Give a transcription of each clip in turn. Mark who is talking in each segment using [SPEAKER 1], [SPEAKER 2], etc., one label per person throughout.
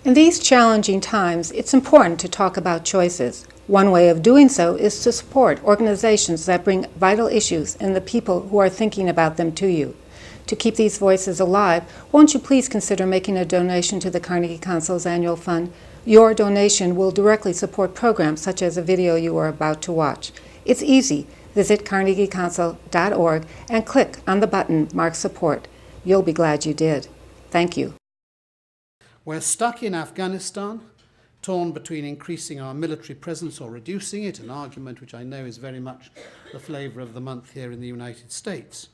[SPEAKER 1] In these challenging times, it's important to talk about choices. One way of doing so is to support organizations that bring vital issues and the people who are thinking about them to you. To keep these voices alive, won't you please consider making a donation to the Carnegie Council's annual fund? Your donation will directly support programs such as the video you are about to watch. It's easy. Visit carnegiecouncil.org and click on the button marked Support. You'll be glad you did. Thank you.
[SPEAKER 2] We're stuck in Afghanistan, torn between increasing our military presence or reducing it, an argument which I know is very much the flavour of the month here in the United States.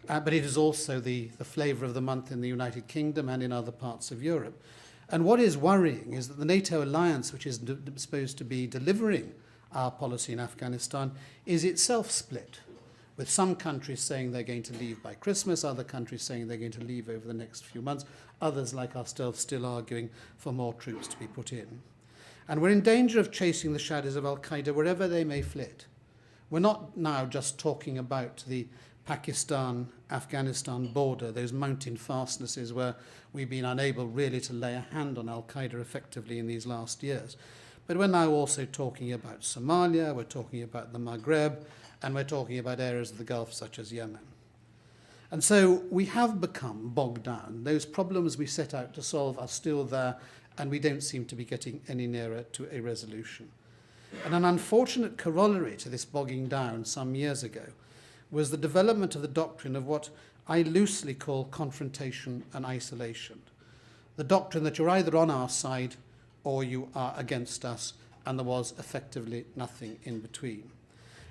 [SPEAKER 2] But it is also the flavour of the month in the United Kingdom and in other parts of Europe. And what is worrying is that the NATO alliance, which is supposed to be delivering our policy in Afghanistan, is itself split, with some countries saying they're going to leave by Christmas, other countries saying they're going to leave over the next few months, others like ourselves still arguing for more troops to be put in. And we're in danger of chasing the shadows of al-Qaeda wherever they may flit. We're not now just talking about the Pakistan-Afghanistan border, those mountain fastnesses where we've been unable really to lay a hand on al-Qaeda effectively in these last years. But we're now also talking about Somalia, we're talking about the Maghreb, and we're talking about areas of the Gulf such as Yemen. And so we have become bogged down. Those problems we set out to solve are still there, and we don't seem to be getting any nearer to a resolution. And an unfortunate corollary to this bogging down some years ago was the development of the doctrine of what I loosely call confrontation and isolation. The doctrine that you're either on our side or you are against us, and there was effectively nothing in between.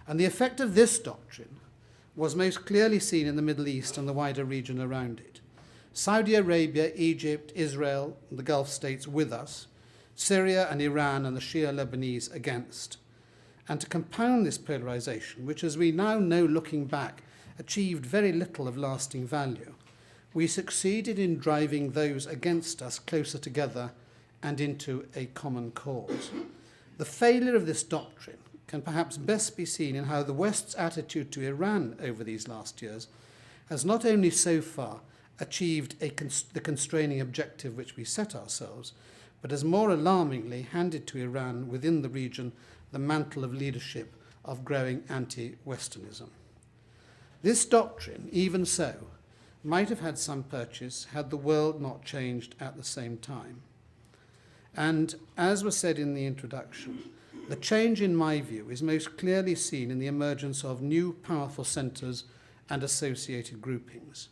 [SPEAKER 2] And the effect of this doctrine was most clearly seen in the Middle East and the wider region around it. Saudi Arabia, Egypt, Israel, the Gulf states with us, Syria and Iran and the Shia Lebanese against. And to compound this polarization, which as we now know looking back, achieved very little of lasting value, we succeeded in driving those against us closer together and into a common cause. The failure of this doctrine can perhaps best be seen in how the West's attitude to Iran over these last years has not only so far achieved the constraining objective which we set ourselves, but has more alarmingly handed to Iran within the region the mantle of leadership of growing anti-Westernism. This doctrine, even so, might have had some purchase had the world not changed at the same time. And as was said in the introduction, the change, in my view, is most clearly seen in the emergence of new powerful centres and associated groupings.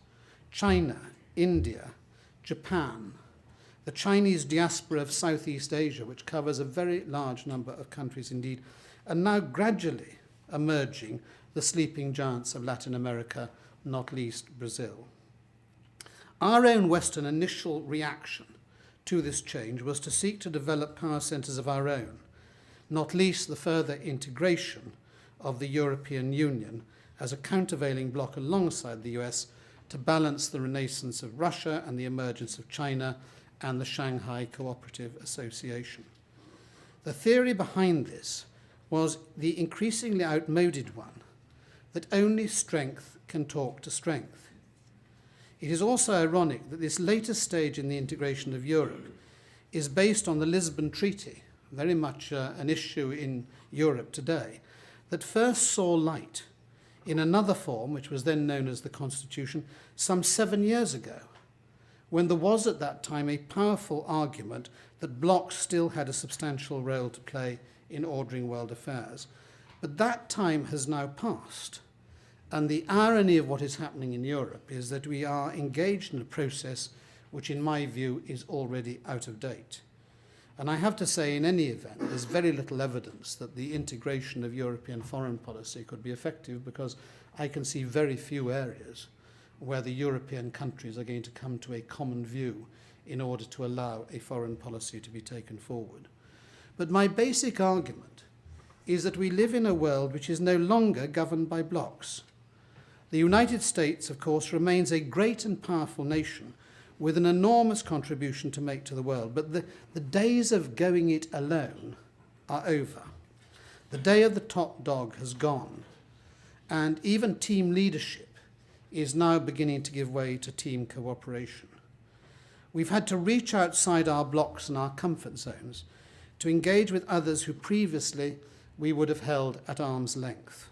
[SPEAKER 2] China, India, Japan, the Chinese diaspora of Southeast Asia, which covers a very large number of countries indeed, are now gradually emerging the sleeping giants of Latin America, not least Brazil. Our own Western initial reaction to this change was to seek to develop power centres of our own, not least the further integration of the European Union as a countervailing bloc alongside the US to balance the renaissance of Russia and the emergence of China and the Shanghai Cooperative Association. The theory behind this was the increasingly outmoded one that only strength can talk to strength. It is also ironic that this latest stage in the integration of Europe is based on the Lisbon Treaty, very much an issue in Europe today, that first saw light in another form, which was then known as the Constitution, some 7 years ago, when there was at that time a powerful argument that blocs still had a substantial role to play in ordering world affairs. But that time has now passed, and the irony of what is happening in Europe is that we are engaged in a process which, in my view, is already out of date. And I have to say, in any event, there's very little evidence that the integration of European foreign policy could be effective, because I can see very few areas where the European countries are going to come to a common view in order to allow a foreign policy to be taken forward. But my basic argument is that we live in a world which is no longer governed by blocs. The United States, of course, remains a great and powerful nation with an enormous contribution to make to the world. But the days of going it alone are over. The day of the top dog has gone, and even team leadership is now beginning to give way to team cooperation. We've had to reach outside our blocks and our comfort zones to engage with others who previously we would have held at arm's length.